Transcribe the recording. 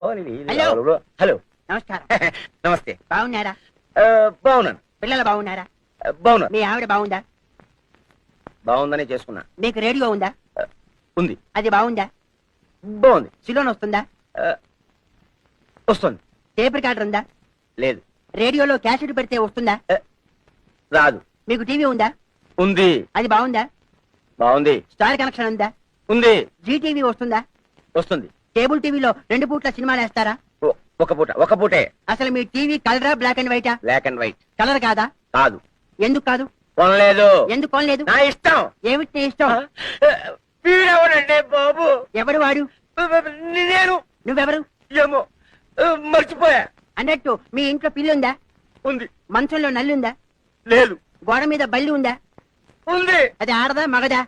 Hello hello నమస్కారం. నమస్తే. బాగున్నారా? బాగున్నాను. పిల్లలు బాగున్నారా? బాగున్నాను. మీ ఆవిడ బాగుందా? బాగుందనే చేసుకున్నా. మీకు రేడియో ఉందా? ఉంది. అది బాగుందా? బాగుంది. సిలోన్ వస్తుందా? వస్తుంది. టేప్ రికార్డర్ ఉందా? లేదు. రేడియోలో క్యాసెట్ పెడితే వస్తుందా? రాదు. మీకు టీవీ ఉందా? ఉంది. అది బాగుందా? బాగుంది. స్టార్ కనెక్షన్ ఉందా? ఉంది. జీ టీవీ వస్తుందా? వస్తుంది. కేబుల్ టీవీలో 2 పూట్ల సినిమాలు వేస్తారా? ఒక పూటే. అసలు మీ టీవీ కలరా బ్లాక్ అండ్ వైటా? Black and white. కలర్ కాదా? కాదు. ఎందుకు కాదు? కొనలేదు. ఎందుకు కొనలేదు? నా ఇష్టం. ఏమిటి నీ ఇష్టం? వీడెవడండి బాబు? ఎవడు వాడు? నేను. నువ్వెవరు? ఏమో మర్చిపోయా. అన్నట్టు మీ ఇంట్లో పిల్లి ఉందా? ఉంది. మంచంలో నల్లి ఉందా? లేదు. గోడ మీద బల్లి ఉందా? ఉంది. అది ఆడదా మగదా?